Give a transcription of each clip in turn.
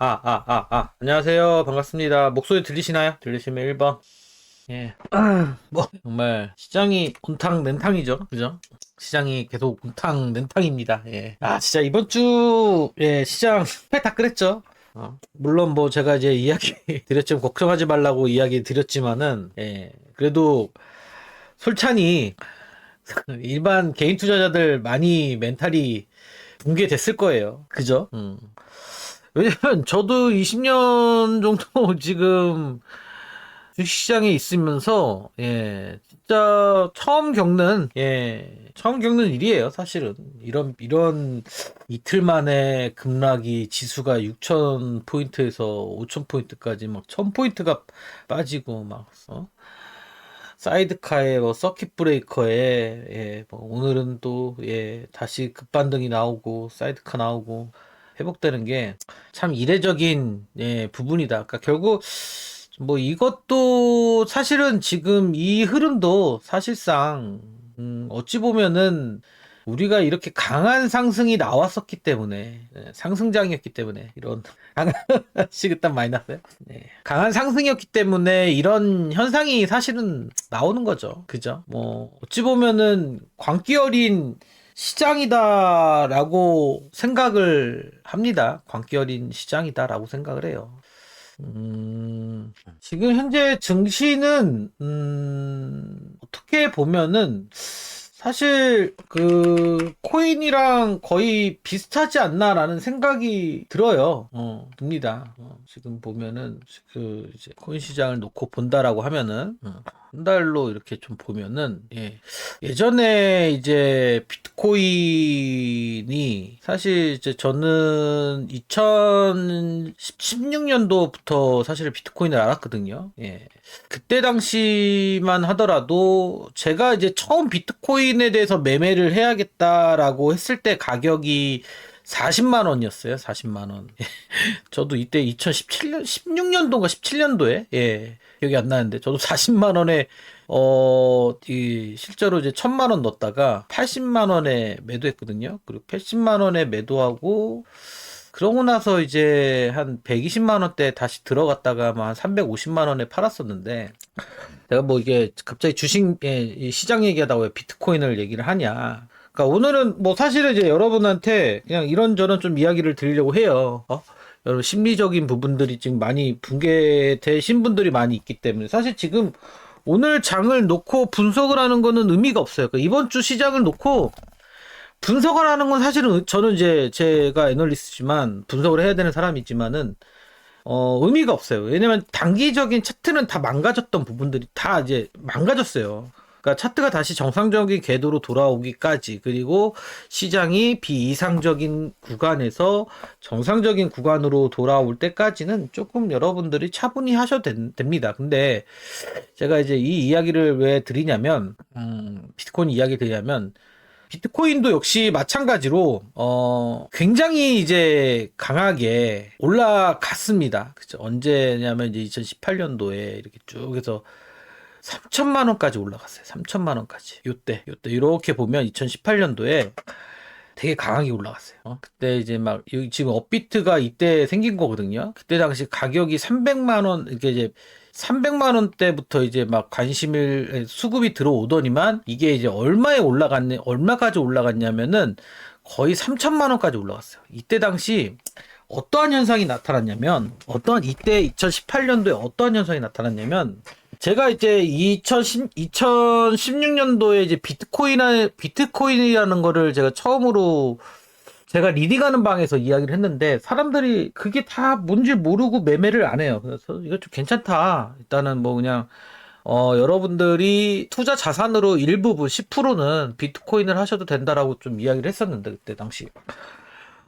안녕하세요. 반갑습니다. 목소리 들리시나요? 들리시면 1번. 예. 정말 시장이 온탕 냉탕이죠. 그죠? 시장이 계속 온탕 냉탕입니다. 예. 진짜 이번 주, 예, 시장 다 그랬죠. 물론 뭐 제가 이제 이야기 드렸지만 걱정하지 말라고 이야기 드렸지만은, 예. 그래도 솔찬히 일반 개인 투자자들 많이 멘탈이 붕괴됐을 거예요. 그죠? 왜냐면 저도 20년 정도 지금 주식시장에 있으면서 진짜 처음 겪는 일이에요. 사실은 이런 이틀 만에 급락이 지수가 6천 포인트에서 5천 포인트까지 막 1,000 포인트가 빠지고 막 사이드카에 뭐 서킷 브레이커에 뭐 오늘은 또 다시 급반등이 나오고 사이드카 나오고 회복되는 게 참 이례적인 부분이다. 그러니까 결국 뭐 이것도 사실은 지금 이 흐름도 사실상 어찌 보면은 우리가 이렇게 강한 상승이 나왔었기 때문에 상승장이었기 때문에 이런 강한 시그땀 많이 났어요. 강한 상승이었기 때문에 이런 현상이 사실은 나오는 거죠. 그죠? 뭐 어찌 보면은 광기 어린 시장이다라고 생각을 합니다. 광기 어린 시장이다라고 생각을 해요. 지금 현재 증시는 어떻게 보면은 사실 그 코인이랑 거의 비슷하지 않나라는 생각이 들어요. 듭니다. 지금 보면은 그 이제 코인 시장을 놓고 본다라고 하면은 한 달로 이렇게 좀 보면은 예전에 이제 비트코인이 사실 이제 저는 2016년도부터 사실 비트코인을 알았거든요. 그때 당시만 하더라도 제가 이제 처음 비트코인에 대해서 매매를 해야겠다라고 했을 때 가격이 40만 원이었어요. 40만 원. 저도 이때 2017년, 16년도인가 17년도에 기억이 안 나는데 저도 40만 원에 실제로 이제 1,000만 원 넣었다가 80만 원에 매도했거든요. 그리고 80만 원에 매도하고 그러고 나서 이제 한 120만 원대 다시 들어갔다가 한 350만 원에 팔았었는데 내가 뭐 이게 갑자기 주식 시장 얘기하다가 왜 비트코인을 얘기를 하냐. 그러니까 오늘은 뭐 사실은 이제 여러분한테 그냥 이런저런 좀 이야기를 드리려고 해요. 여러분 심리적인 부분들이 지금 많이 붕괴되신 분들이 많이 있기 때문에 사실 지금 오늘 장을 놓고 분석을 하는 거는 의미가 없어요. 그러니까 이번 주 시장을 놓고 분석을 하는 건 사실은 저는 이제 제가 애널리스트지만 분석을 해야 되는 사람이지만은 의미가 없어요. 왜냐면 단기적인 차트는 다 망가졌던 부분들이 다 이제 망가졌어요. 그러니까 차트가 다시 정상적인 궤도로 돌아오기까지 그리고 시장이 비이상적인 구간에서 정상적인 구간으로 돌아올 때까지는 조금 여러분들이 차분히 하셔도 됩니다. 근데 제가 이제 이 이야기를 왜 드리냐면 비트코인 이야기 드리냐면 비트코인도 역시 마찬가지로 굉장히 이제 강하게 올라갔습니다. 그죠? 언제냐면 이제 2018년도에 이렇게 쭉 해서 3천만 원까지 올라갔어요. 3천만 원까지. 요때 이렇게 보면 2018년도에 되게 강하게 올라갔어요. 그때 이제 막 지금 업비트가 이때 생긴 거거든요. 그때 당시 가격이 300만 원 이렇게 이제 300만 원대부터 이제 막 수급이 들어오더니만 이게 이제 얼마까지 올라갔냐면은 거의 3천만 원까지 올라갔어요. 이때 당시 어떠한 현상이 나타났냐면 이때 2018년도에 어떠한 현상이 나타났냐면 제가 이제 2016년도에 이제 비트코인이라는 거를 제가 처음으로 제가 리딩하는 방에서 이야기를 했는데 사람들이 그게 다 뭔지 모르고 매매를 안 해요. 그래서 이거 좀 괜찮다. 일단은 뭐 그냥 여러분들이 투자 자산으로 일부분 10%는 비트코인을 하셔도 된다라고 좀 이야기를 했었는데 그때 당시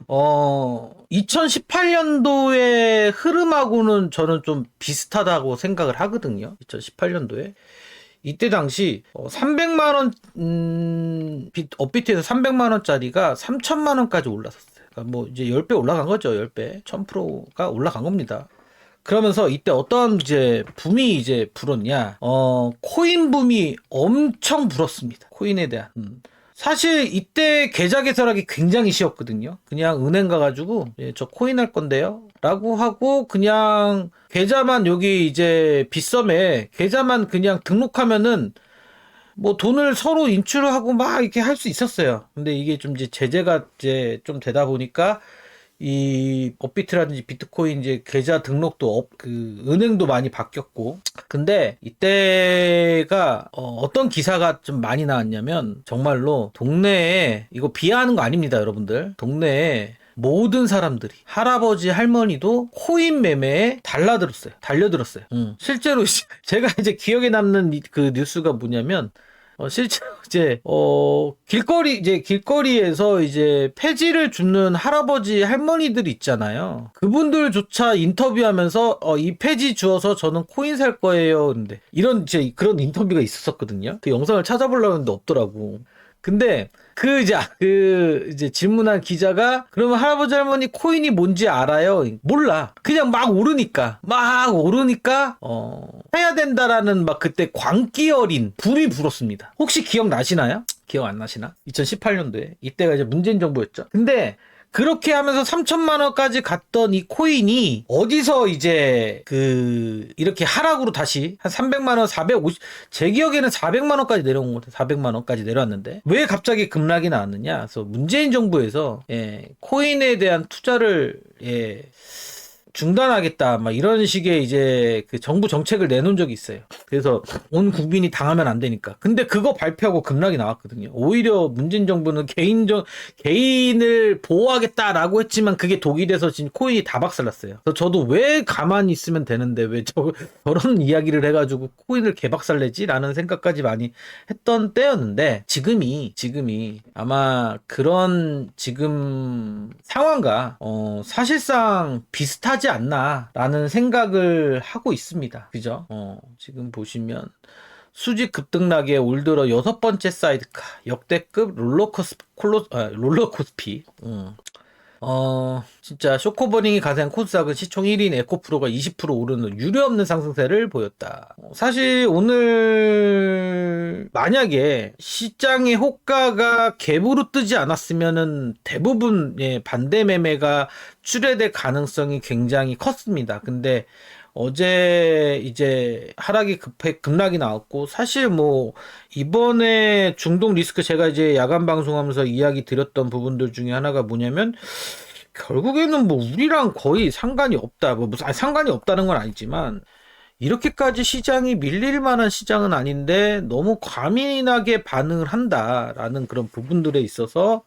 2018년도의 흐름하고는 저는 좀 비슷하다고 생각을 하거든요. 2018년도에. 이때 당시 300만 원 업비트에서 300만 원짜리가 3천만 원까지 올랐었어요. 그러니까 뭐 이제 10배 올라간 거죠. 10배. 1000%가 올라간 겁니다. 그러면서 이때 어떤 이제 붐이 이제 불었냐? 코인 붐이 엄청 불었습니다. 코인에 대한. 사실 이때 계좌 개설하기 굉장히 쉬웠거든요. 그냥 은행 가가지고 예, 저 코인 할 건데요 라고 하고 그냥 계좌만 여기 이제 빗썸에 계좌만 그냥 등록하면은 뭐 돈을 서로 인출하고 막 이렇게 할 수 있었어요. 근데 이게 좀 이제 제재가 이제 좀 되다 보니까 이 업비트라든지 비트코인 이제 계좌 등록도 그 은행도 많이 바뀌었고. 근데 이때가 어떤 기사가 좀 많이 나왔냐면 정말로 동네에 이거 비하하는 거 아닙니다, 여러분들. 동네에 모든 사람들이 할아버지 할머니도 코인 매매에 달려들었어요. 실제로 제가 이제 기억에 남는 그 뉴스가 뭐냐면 실제로 이제 길거리에서 이제 폐지를 줍는 할아버지 할머니들이 있잖아요. 그분들조차 인터뷰하면서 이 폐지 주어서 저는 코인 살 거예요. 근데 이런 이제 그런 인터뷰가 있었거든요. 그 영상을 찾아보려고 했는데 없더라고. 근데 그 이제 질문한 기자가 그러면 할아버지 할머니 코인이 뭔지 알아요? 몰라. 그냥 막 오르니까 해야 된다라는 막 그때 광기 어린 불이 불었습니다. 혹시 기억나시나요? 기억 안 나시나? 2018년도에 이때가 이제 문재인 정부였죠. 근데 그렇게 하면서 3천만 원까지 갔던 이 코인이 어디서 이제 이렇게 하락으로 다시 한 300만 원, 제 기억에는 400만 원까지 내려온 것 같아요. 400만 원까지 내려왔는데 왜 갑자기 급락이 나왔느냐? 그래서 문재인 정부에서 코인에 대한 투자를 중단하겠다 막 이런 식의 이제 그 정부 정책을 내놓은 적이 있어요. 그래서 온 국민이 당하면 안 되니까. 근데 그거 발표하고 급락이 나왔거든요. 오히려 문재인 정부는 개인을 보호하겠다라고 했지만 그게 독이 돼서 지금 코인이 다 박살났어요. 그래서 저도 왜 가만히 있으면 되는데 왜 저런 이야기를 해가지고 코인을 개박살내지라는 생각까지 많이 했던 때였는데 지금이 아마 그런 지금 상황과 사실상 비슷하지 않나라는 생각을 하고 있습니다. 그죠? 지금 보시면 수직 급등락에 올 들어 6번째 사이드카 역대급 롤러코스피 진짜 쇼코버닝이 가장 코스닥은 시총 1위인 에코프로가 20% 오르는 유례없는 상승세를 보였다. 사실 오늘 만약에 시장의 호가가 갭으로 뜨지 않았으면은 대부분 반대 매매가 출회될 가능성이 굉장히 컸습니다. 근데 어제 이제 하락이 급락이 나왔고 사실 뭐 이번에 중동 리스크 제가 이제 야간 방송하면서 이야기 드렸던 부분들 중에 하나가 뭐냐면 결국에는 뭐 우리랑 거의 상관이 없다. 상관이 없다는 건 아니지만 이렇게까지 시장이 밀릴 만한 시장은 아닌데 너무 과민하게 반응을 한다라는 그런 부분들에 있어서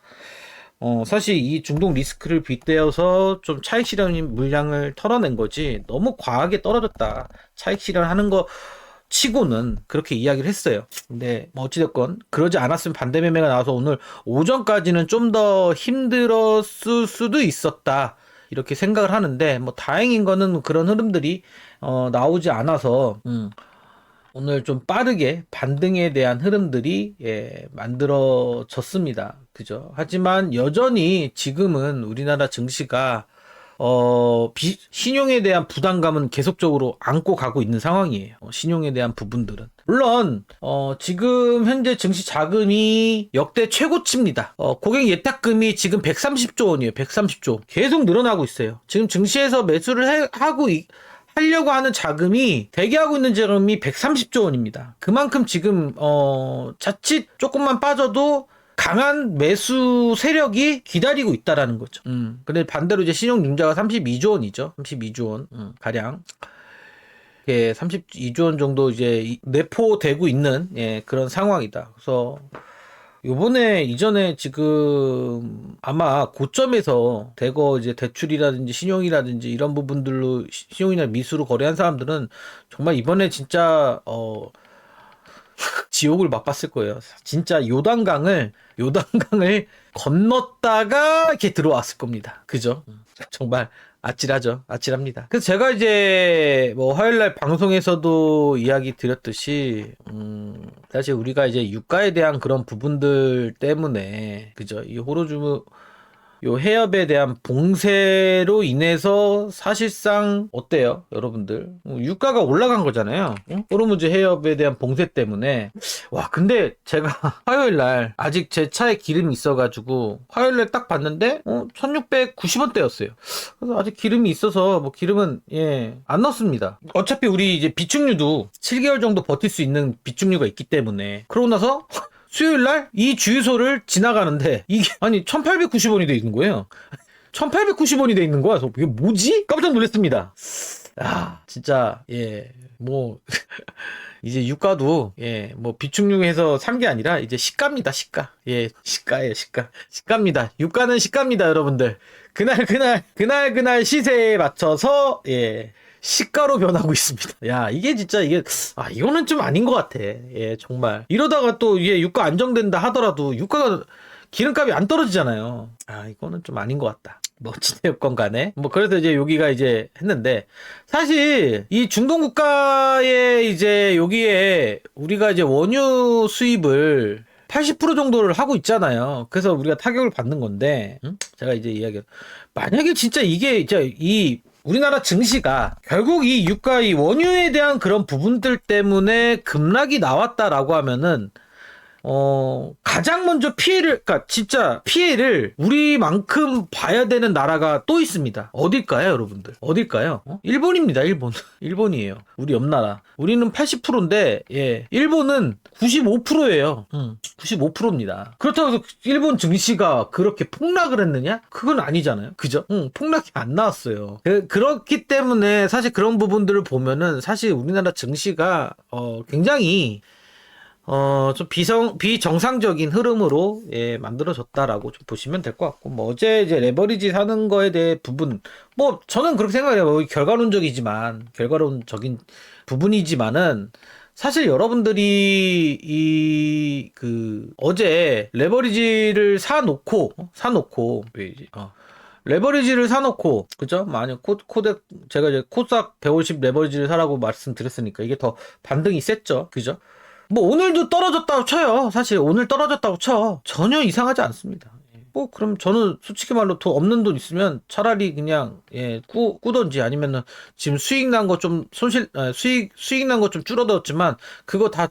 사실 이 중동 리스크를 빗대어서 좀 차익 실현 물량을 털어낸 거지 너무 과하게 떨어졌다. 차익 실현하는 거 치고는 그렇게 이야기를 했어요. 근데 뭐 어찌됐건 그러지 않았으면 반대 매매가 나와서 오늘 오전까지는 좀 더 힘들었을 수도 있었다. 이렇게 생각을 하는데 뭐 다행인 거는 그런 흐름들이 나오지 않아서 오늘 좀 빠르게 반등에 대한 흐름들이 만들어졌습니다. 그죠? 하지만 여전히 지금은 우리나라 증시가 신용에 대한 부담감은 계속적으로 안고 가고 있는 상황이에요. 신용에 대한 부분들은. 물론 지금 현재 증시 자금이 역대 최고치입니다. 고객 예탁금이 지금 130조 원이에요. 130조. 계속 늘어나고 있어요. 지금 증시에서 매수를 하려고 하는 자금이 대기하고 있는 자금이 130조 원입니다. 그만큼 지금 자칫 조금만 빠져도 강한 매수 세력이 기다리고 있다라는 거죠. 근데 반대로 이제 신용융자가 32조 원이죠. 32조 원 가량. 32조 원 정도 이제 내포되고 있는 그런 상황이다. 그래서 이전에 지금 아마 고점에서 대거 이제 대출이라든지 신용이라든지 이런 부분들로 신용이나 미수로 거래한 사람들은 정말 이번에 진짜 지옥을 맛봤을 거예요. 진짜 요단강을 건넜다가 이렇게 들어왔을 겁니다. 그죠? 정말 아찔합니다. 그래서 제가 이제 뭐 화요일날 방송에서도 이야기 드렸듯이 사실 우리가 이제 유가에 대한 그런 부분들 때문에 그죠? 이 호로주 요 해협에 대한 봉쇄로 인해서 사실상 어때요, 여러분들? 유가가 올라간 거잖아요. 호르무즈 해협에 대한 봉쇄 때문에. 와, 근데 제가 화요일 날 아직 제 차에 기름이 있어가지고 화요일 날 딱 봤는데 1690원대였어요. 그래서 아직 기름이 있어서 뭐 기름은 안 넣습니다. 어차피 우리 이제 비축류도 7개월 정도 버틸 수 있는 비축류가 있기 때문에. 그러고 나서 수요일날 이 주유소를 지나가는데 이게 아니 1890원이 돼 있는 거예요. 1890원이 돼 있는 거야. 그래서 이게 뭐지? 깜짝 놀랐습니다. 아 진짜 뭐 이제 유가도 뭐 비축류에서 산 게 아니라 이제 시가입니다. 시가. 시가예요. 시가입니다. 유가는 시가입니다, 여러분들. 그날 시세에 맞춰서 시가로 변하고 있습니다. 야, 이게 진짜 이거는 좀 아닌 것 같아. 정말. 이러다가 또 유가 안정된다 하더라도 기름값이 안 떨어지잖아요. 아, 이거는 좀 아닌 것 같다. 뭐, 어찌되었건 간에. 뭐, 그래서 이제 여기가 이제 했는데, 사실, 이 중동 국가에 이제 여기에 우리가 이제 원유 수입을 80% 정도를 하고 있잖아요. 그래서 우리가 타격을 받는 건데, 제가 이제 만약에 진짜 이게, 우리나라 증시가 결국 이 유가, 이 원유에 대한 그런 부분들 때문에 급락이 나왔다라고 하면은, 가장 먼저 그러니까 진짜 피해를 우리만큼 봐야 되는 나라가 또 있습니다. 어딜까요, 여러분들? 어딜까요? 일본입니다, 일본. 일본이에요. 우리 옆나라. 우리는 80%인데, 일본은 95%예요. 95%입니다. 그렇다고 해서 일본 증시가 그렇게 폭락을 했느냐? 그건 아니잖아요. 그죠? 폭락이 안 나왔어요. 그렇기 때문에 사실 그런 부분들을 보면은 사실 우리나라 증시가, 굉장히 좀 비정상적인 흐름으로 만들어졌다라고 좀 보시면 될 것 같고, 뭐 어제 이제 레버리지 사는 거에 대해 부분, 뭐 저는 그렇게 생각해요. 뭐 결과론적인 부분이지만은 사실 여러분들이 어제 레버리지를 사놓고 레버리지를 사놓고, 그죠? 만약 제가 이제 코스닥 150 레버리지를 사라고 말씀드렸으니까 이게 더 반등이 셌죠. 그죠? 뭐 오늘도 떨어졌다고 쳐요. 사실 오늘 떨어졌다고 쳐. 전혀 이상하지 않습니다. 뭐 그럼 저는 솔직히 말로 돈 없는 돈 있으면 차라리 그냥 꾸던지 아니면은 지금 수익 난 거 좀 수익 난 거 좀 줄어들었지만 그거 다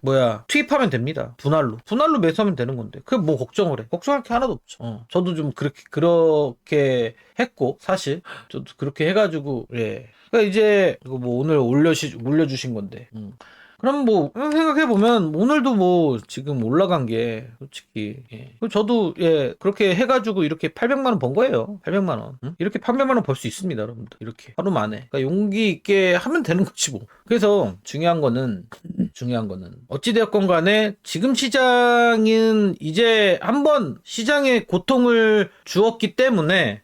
투입하면 됩니다. 분할로 매수하면 되는 건데 그게 뭐 걱정을 해. 걱정할 게 하나도 없죠. 저도 좀 그렇게 했고 사실 저도 그렇게 해가지고 그러니까 이제 이거 뭐 오늘 올려주신 건데 그럼 뭐 생각해보면 오늘도 뭐 지금 올라간 게 솔직히 저도 그렇게 해가지고 이렇게 800만 원 번 거예요. 800만 원. 이렇게 800만 원 벌 수 있습니다, 여러분들. 이렇게 하루 만에. 그러니까 용기 있게 하면 되는 거지 뭐. 그래서 중요한 거는 어찌되었건 간에 지금 시장은 이제 한번 시장에 고통을 주었기 때문에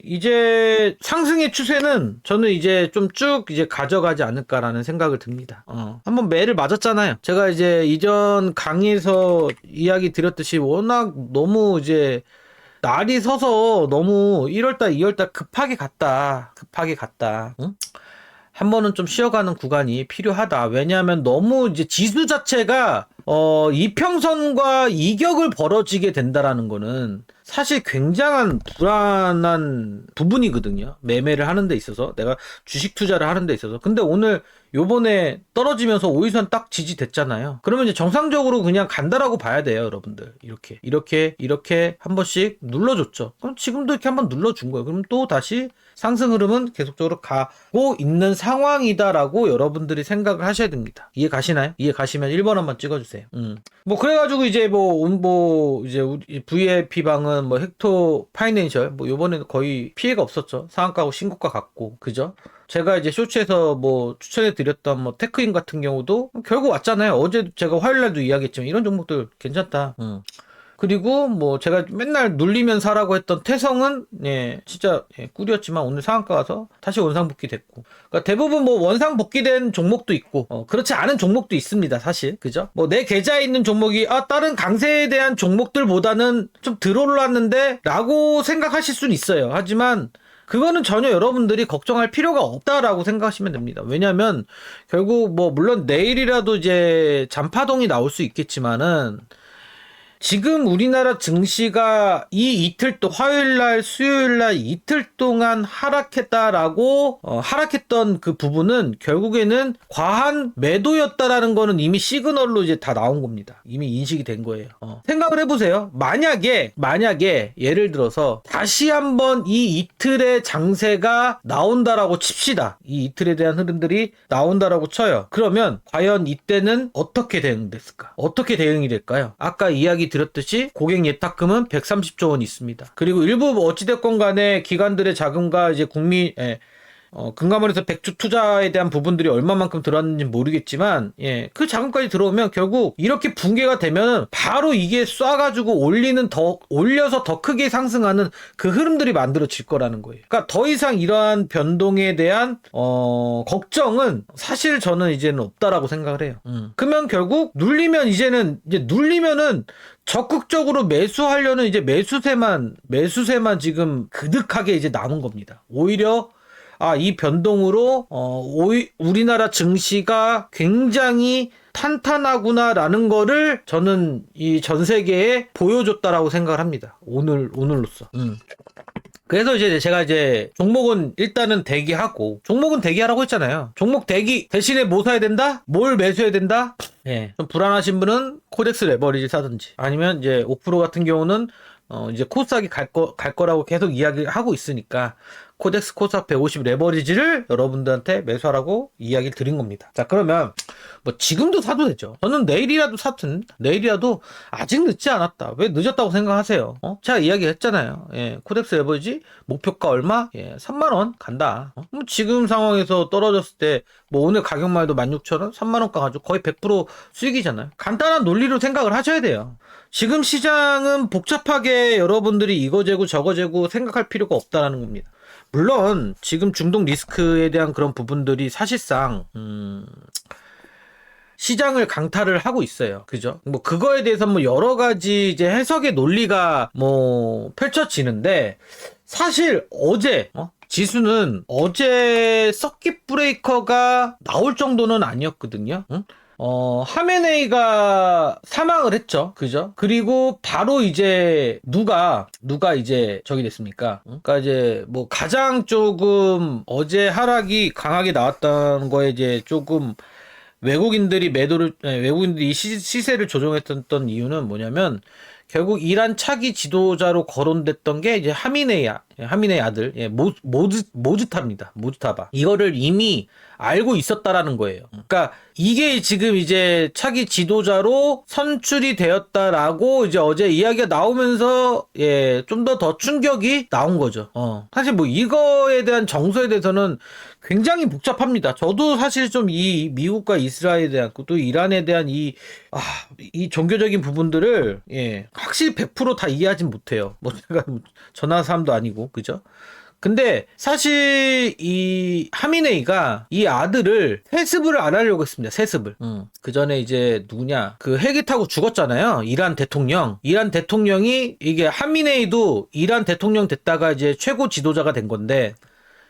이제 상승의 추세는 저는 이제 좀 쭉 이제 가져가지 않을까라는 생각을 듭니다. 한번 매를 맞았잖아요. 제가 이제 이전 강의에서 이야기 드렸듯이 워낙 너무 이제 날이 서서 너무 1월달, 2월달 급하게 갔다. 응? 한 번은 좀 쉬어가는 구간이 필요하다. 왜냐하면 너무 이제 지수 자체가 이평선과 이격을 벌어지게 된다라는 거는 사실 굉장한 불안한 부분이거든요. 매매를 하는 데 있어서 내가 주식 투자를 하는 데 있어서. 근데 오늘 요번에 떨어지면서 5일선 딱 지지됐잖아요. 그러면 이제 정상적으로 그냥 간다라고 봐야 돼요, 여러분들. 이렇게 한 번씩 눌러줬죠. 그럼 지금도 이렇게 한번 눌러준 거예요. 그럼 또 다시 상승 흐름은 계속적으로 가고 있는 상황이다라고 여러분들이 생각을 하셔야 됩니다. 이해 가시나요? 이해 가시면 1번 한번 찍어주세요. 뭐 그래가지고 이제 이제 우리 VIP 방은 뭐 헥토 파이낸셜 뭐 요번에는 거의 피해가 없었죠. 상한가하고 신고가 같고 그죠? 제가 이제 쇼츠에서 뭐 추천해드렸던 뭐 테크인 같은 경우도 결국 왔잖아요. 어제 제가 화요일날도 이야기했지만 이런 종목들 괜찮다. 그리고 뭐 제가 맨날 눌리면 사라고 했던 태성은 진짜 꿀이었지만 오늘 상한가 가서 다시 원상복귀 됐고, 그러니까 대부분 뭐 원상복귀된 종목도 있고 그렇지 않은 종목도 있습니다. 사실 그죠? 뭐 내 계좌에 있는 종목이 다른 강세에 대한 종목들보다는 좀 덜 올랐는데 라고 생각하실 수는 있어요. 하지만 그거는 전혀 여러분들이 걱정할 필요가 없다라고 생각하시면 됩니다. 왜냐면 결국 뭐 물론 내일이라도 이제 잔파동이 나올 수 있겠지만은 지금 우리나라 증시가 이 이틀 또 화요일날 수요일날 이틀 동안 하락했다라고 하락했던 그 부분은 결국에는 과한 매도였다라는 거는 이미 시그널로 이제 다 나온 겁니다. 이미 인식이 된 거예요. 생각을 해보세요. 만약에 예를 들어서 다시 한번 이 이틀의 장세가 나온다라고 칩시다. 이 이틀에 대한 흐름들이 나온다라고 쳐요. 그러면 과연 이때는 어떻게 대응됐을까? 어떻게 대응이 될까요? 아까 이야기 드렸듯이 고객 예탁금은 130조 원 있습니다. 그리고 일부 어찌됐건 간에 기관들의 자금과 이제 금감원에서 백주 투자에 대한 부분들이 얼마만큼 들어왔는지 모르겠지만, 그 자금까지 들어오면 결국 이렇게 붕괴가 되면 바로 이게 쏴가지고 올려서 더 크게 상승하는 그 흐름들이 만들어질 거라는 거예요. 그러니까 더 이상 이러한 변동에 대한, 걱정은 사실 저는 이제는 없다라고 생각을 해요. 그러면 결국 눌리면은 적극적으로 매수하려는 이제 매수세만 지금 그득하게 이제 남은 겁니다. 오히려 이 변동으로 우리나라 증시가 굉장히 탄탄하구나라는 거를 저는 이 전 세계에 보여줬다라고 생각을 합니다. 오늘로써. 그래서 이제 제가 이제 종목은 일단은 대기하고, 종목은 대기하라고 했잖아요. 종목 대기 대신에 뭐 사야 된다? 뭘 매수해야 된다? 좀 불안하신 분은 코덱스 레버리지 사든지, 아니면 이제 5% 같은 경우는 이제 코스닥이 갈 거라고 계속 이야기를 하고 있으니까 코덱스 코스닥 150 레버리지를 여러분들한테 매수하라고 이야기를 드린 겁니다. 자, 그러면 뭐 지금도 사도 되죠. 저는 내일이라도 내일이라도 아직 늦지 않았다. 왜 늦었다고 생각하세요? 제가 이야기했잖아요. 코덱스 레버리지 목표가 얼마? 3만원 간다. 지금 상황에서 떨어졌을 때 뭐 오늘 가격만 해도 16,000원, 3만원 가가지고 거의 100% 수익이잖아요. 간단한 논리로 생각을 하셔야 돼요. 지금 시장은 복잡하게 여러분들이 이거 재고 저거 재고 생각할 필요가 없다는 겁니다. 물론 지금 중동 리스크에 대한 그런 부분들이 사실상 시장을 강타를 하고 있어요. 그죠? 뭐 그거에 대해서 뭐 여러 가지 이제 해석의 논리가 뭐 펼쳐지는데, 사실 어제 지수는 어제 서킷 브레이커가 나올 정도는 아니었거든요. 하메네이가 사망을 했죠. 그죠? 그리고 바로 이제 누가 이제 저기 됐습니까? 그러니까 이제 뭐 가장 조금 어제 하락이 강하게 나왔던 거에 이제 조금 외국인들이 이 시세를 조정했던 이유는 뭐냐면, 결국 이란 차기 지도자로 거론됐던 게 이제 하미네이 아들, 모즈타입니다. 모즈타바. 이거를 이미 알고 있었다라는 거예요. 그러니까 이게 지금 이제 차기 지도자로 선출이 되었다라고 이제 어제 이야기가 나오면서 좀 더 충격이 나온 거죠. 사실 뭐 이거에 대한 정서에 대해서는 굉장히 복잡합니다. 저도 사실 좀 이 미국과 이스라엘에 대한, 또 이란에 대한 이 종교적인 부분들을 확실히 100% 다 이해하진 못해요. 뭐 제가 전화 사람도 아니고, 그죠? 근데 사실 이 하미네이가 이 아들을 세습을 안 하려고 했습니다. 세습을. 그 전에 이제 누구냐, 그 헬기 타고 죽었잖아요. 이란 대통령이 이게 하미네이도 이란 대통령 됐다가 이제 최고 지도자가 된 건데,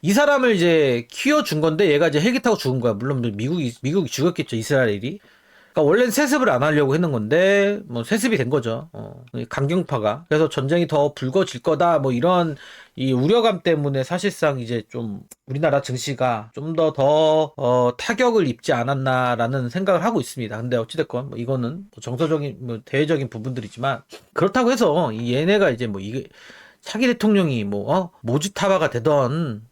이 사람을 이제 키워준 건데 얘가 이제 헬기 타고 죽은 거야. 물론 미국이 죽였겠죠, 이스라엘이. 그러니까 원래는 세습을 안 하려고 했는 건데 뭐 세습이 된 거죠. 강경파가. 그래서 전쟁이 더 불거질 거다, 뭐 이런 이 우려감 때문에 사실상 이제 좀 우리나라 증시가 좀 더 타격을 입지 않았나라는 생각을 하고 있습니다. 근데 어찌됐건 뭐 이거는 뭐 정서적인 뭐 대외적인 부분들이지만, 그렇다고 해서 이 얘네가 이제 뭐 이게 차기 대통령이 뭐 모지타바가 되던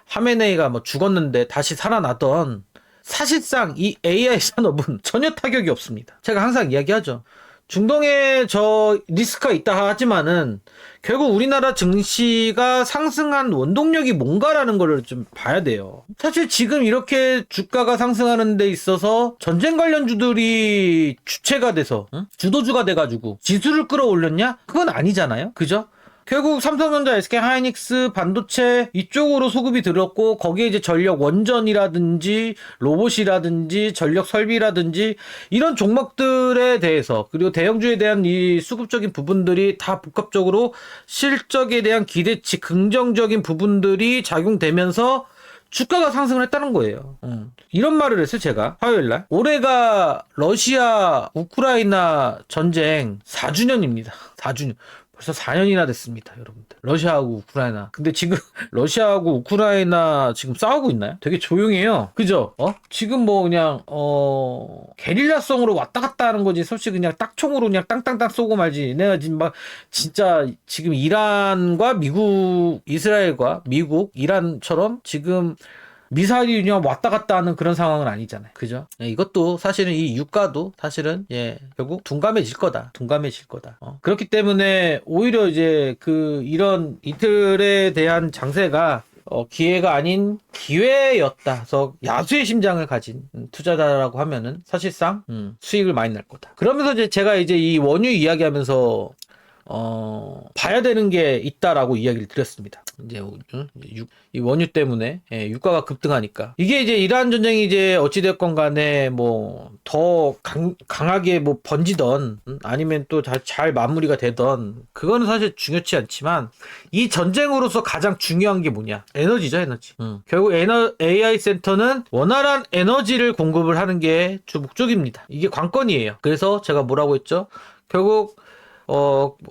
하메네이가 뭐 죽었는데 다시 살아나던, 사실상 이 AI 산업은 전혀 타격이 없습니다. 제가 항상 이야기하죠. 중동에 저 리스크가 있다 하지만은 결국 우리나라 증시가 상승한 원동력이 뭔가라는 거를 좀 봐야 돼요. 사실 지금 이렇게 주가가 상승하는 데 있어서 전쟁 관련주들이 주체가 돼서 주도주가 돼가지고 지수를 끌어올렸냐? 그건 아니잖아요. 그죠? 결국 삼성전자, SK하이닉스, 반도체 이쪽으로 수급이 들었고, 거기에 이제 전력 원전이라든지 로봇이라든지 전력 설비라든지 이런 종목들에 대해서, 그리고 대형주에 대한 이 수급적인 부분들이 다 복합적으로 실적에 대한 기대치, 긍정적인 부분들이 작용되면서 주가가 상승을 했다는 거예요. 이런 말을 했어요, 제가. 화요일날. 올해가 러시아 우크라이나 전쟁 4주년입니다. 4주년. 벌써 4년이나 됐습니다, 여러분들. 러시아하고 우크라이나. 근데 지금 러시아하고 우크라이나 지금 싸우고 있나요? 되게 조용해요. 그죠? 지금 뭐 그냥 게릴라성으로 왔다 갔다 하는 거지. 솔직히 그냥 딱총으로 그냥 땅땅땅 쏘고 말지. 내가 지금 막 진짜 지금 이란과 미국, 이스라엘과 미국, 이란처럼 지금 미사일이 그냥 왔다 갔다 하는 그런 상황은 아니잖아요. 그죠? 이것도 사실은 이 유가도 사실은 결국 둔감해질 거다. 그렇기 때문에 오히려 이제 이런 이틀에 대한 장세가 기회가 아닌 기회였다. 그래서 야수의 심장을 가진 투자자라고 하면은 사실상 수익을 많이 날 거다. 그러면서 이제 제가 이제 이 원유 이야기하면서 봐야 되는 게 있다라고 이야기를 드렸습니다. 이제 이 원유 때문에 유가가 급등하니까 이게 이제 이란 전쟁이 이제 어찌됐건 간에 뭐 더 강하게 뭐 번지던 아니면 또 잘 마무리가 되던 그거는 사실 중요치 않지만 이 전쟁으로서 가장 중요한 게 뭐냐? 에너지죠, 에너지. 결국 AI 센터는 원활한 에너지를 공급을 하는 게 주 목적입니다. 이게 관건이에요. 그래서 제가 뭐라고 했죠? 결국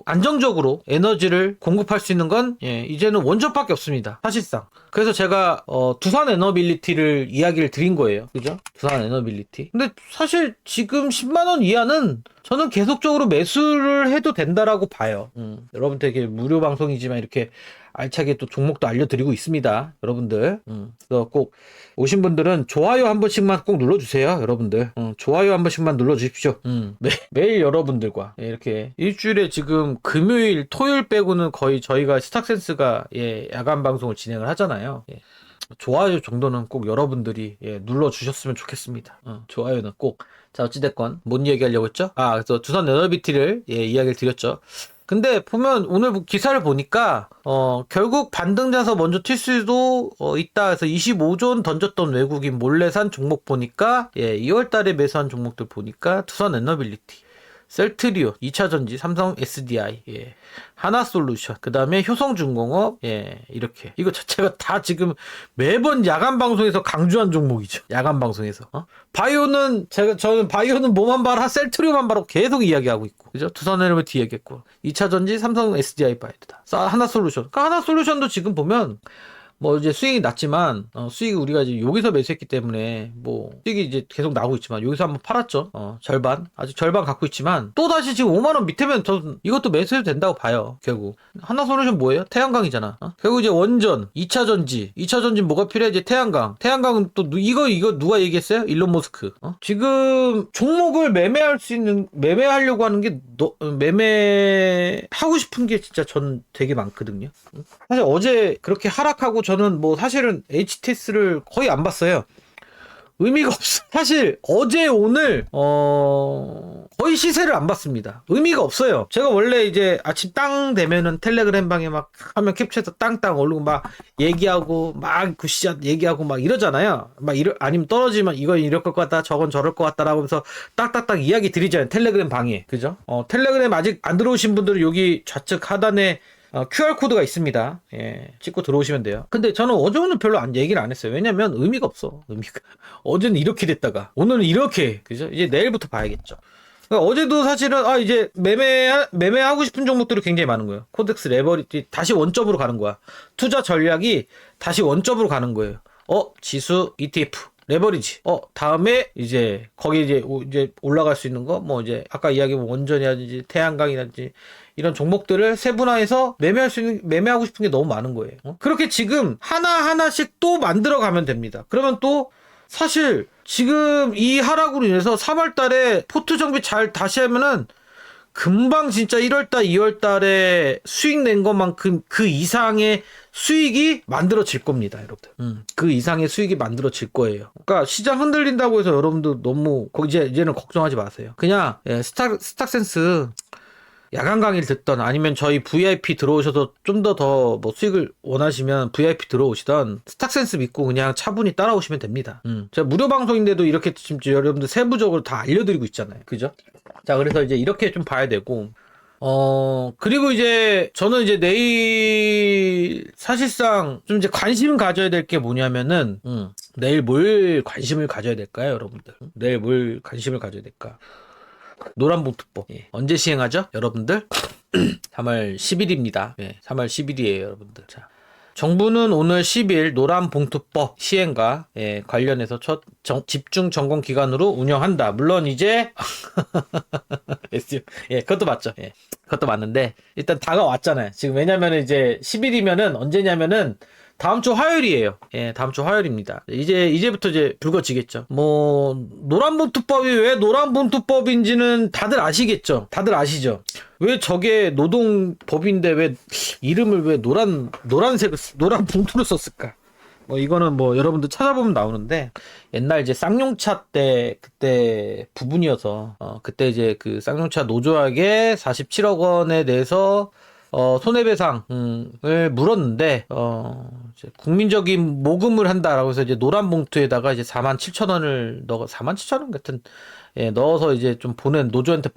안정적으로 에너지를 공급할 수 있는 건 이제는 원전밖에 없습니다. 사실상. 그래서 제가 두산 에너빌리티를 이야기를 드린 거예요. 그죠? 두산 에너빌리티. 근데 사실 지금 10만 원 이하는 저는 계속적으로 매수를 해도 된다라고 봐요. 여러분들에게 무료 방송이지만 이렇게 알차게 또 종목도 알려드리고 있습니다. 여러분들. 그래서 꼭 오신 분들은 좋아요 한 번씩만 꼭 눌러주세요. 여러분들. 좋아요 한 번씩만 눌러주십시오. 매일 여러분들과 이렇게 일주일에 지금 금요일, 토요일 빼고는 거의 저희가 스탁센스가 야간 방송을 진행을 하잖아요. 좋아요 정도는 꼭 여러분들이 눌러주셨으면 좋겠습니다. 좋아요는 꼭. 자, 어찌됐건 뭔 얘기하려고 했죠? 그래서 두산 에너비티를 이야기를 드렸죠. 근데 보면 오늘 기사를 보니까 결국 반등자서 먼저 튈 수도 있다 해서 25조 원 던졌던 외국인 몰래 산 종목 보니까 2월 달에 매수한 종목들 보니까 두산 에너빌리티, 셀트리온, 2차전지, 삼성 SDI, 하나솔루션, 그 다음에 효성중공업, 이렇게. 이거 자체가 다 지금 매번 야간 방송에서 강조한 종목이죠. 야간 방송에서. 바이오는, 저는 바이오는 뭐만 봐라, 셀트리온만 봐라 계속 이야기하고 있고. 그죠? 두산에너비티 이야기했고. 2차전지, 삼성 SDI 바이오다. 하나솔루션. 그러니까 하나솔루션도 지금 보면, 뭐 이제 수익이 났지만 수익이 우리가 이제 여기서 매수했기 때문에 뭐 수익이 이제 계속 나오고 있지만 여기서 한번 팔았죠. 절반 아직 절반 갖고 있지만 또 다시 지금 5만 원 밑에면 저 이것도 매수해도 된다고 봐요. 결국 하나솔루션 뭐예요? 태양광이잖아. 결국 이제 원전 2차전지 뭐가 필요해? 이제 태양광은 또 이거 누가 얘기했어요? 일론 머스크. 지금 종목을 매매하려고 하는 게 매매하고 싶은 게 진짜 전 되게 많거든요. 사실 어제 그렇게 하락하고 저는 뭐 사실은 HTS를 거의 안 봤어요. 의미가 없어. 사실 어제 오늘 거의 시세를 안 봤습니다. 의미가 없어요. 제가 원래 이제 아침 땅 되면은 텔레그램 방에 막 화면 캡처해서 땅땅 올리고 막 얘기하고 막 굿샷 얘기하고 막 이러잖아요. 아니면 떨어지면 이건 이럴 것 같다, 저건 저럴 것 같다라고 하면서 딱딱딱 이야기 드리잖아요. 텔레그램 방에. 그죠? 텔레그램 아직 안 들어오신 분들은 여기 좌측 하단에 QR코드가 있습니다. 찍고 들어오시면 돼요. 근데 저는 어제 오늘 별로 얘기를 안 했어요. 왜냐면 의미가 없어. 어제는 이렇게 됐다가 오늘은 이렇게. 그죠? 이제 내일부터 봐야겠죠. 그러니까 어제도 사실은 이제 매매하고 싶은 종목들이 굉장히 많은 거예요. 코덱스 레버리지 다시 원점으로 가는 거야. 투자 전략이 다시 원점으로 가는 거예요. 지수 ETF 레버리지. 다음에 이제 거기 이제 올라갈 수 있는 거 뭐 이제 아까 이야기한 원전이라든지 태양광이라든지 이런 종목들을 세분화해서 매매하고 싶은 게 너무 많은 거예요. 그렇게 지금 하나하나씩 또 만들어 가면 됩니다. 그러면 또 사실 지금 이 하락으로 인해서 3월 달에 포트 정비 잘 다시 하면은 금방 진짜 1월달, 2월달에 수익 낸 것만큼 그 이상의 수익이 만들어질 겁니다, 여러분들. 그 이상의 수익이 만들어질 거예요. 그러니까 시장 흔들린다고 해서 여러분들 너무 이제는 걱정하지 마세요. 그냥 스탁센스 야간 강의를 듣던 아니면 저희 VIP 들어오셔서 좀 더 뭐 수익을 원하시면 VIP 들어오시던 스탁센스 믿고 그냥 차분히 따라오시면 됩니다. 제가 무료 방송인데도 이렇게 지금 여러분들 세부적으로 다 알려드리고 있잖아요. 그죠? 자, 그래서 이제 이렇게 좀 봐야 되고 그리고 이제 저는 이제 내일 사실상 좀 이제 관심 가져야 될 게 뭐냐면은, 내일 뭘 관심을 가져야 될까요, 여러분들? 내일 뭘 관심을 가져야 될까? 노란봉투법. 예. 언제 시행하죠, 여러분들? 3월 10일입니다. 예, 3월 10일이에요, 여러분들. 자. 정부는 오늘 10일 노란봉투법 시행과 관련해서 첫 집중 점검 기간으로 운영한다. 물론 이제 예, 그것도 맞죠. 예, 그것도 맞는데 일단 다가왔잖아요. 지금 왜냐면 이제 10일이면은 언제냐면은 다음 주 화요일이에요. 예, 다음 주 화요일입니다. 이제부터 이제 불거지겠죠. 뭐, 노란봉투법이 왜 노란봉투법인지는 다들 아시겠죠? 다들 아시죠? 왜 저게 노동법인데 왜 이름을 왜 노란 봉투로 썼을까? 뭐, 이거는 뭐, 여러분들 찾아보면 나오는데, 옛날 이제 쌍용차 때, 그때 부분이어서, 그때 이제 그 쌍용차 노조에게 47억 원에 대해서 손해배상을 물었는데, 이제 국민적인 모금을 한다라고 해서 이제 노란 봉투에다가 이제 47,000원을 47,000원 같은, 예, 넣어서 이제 좀 노조한테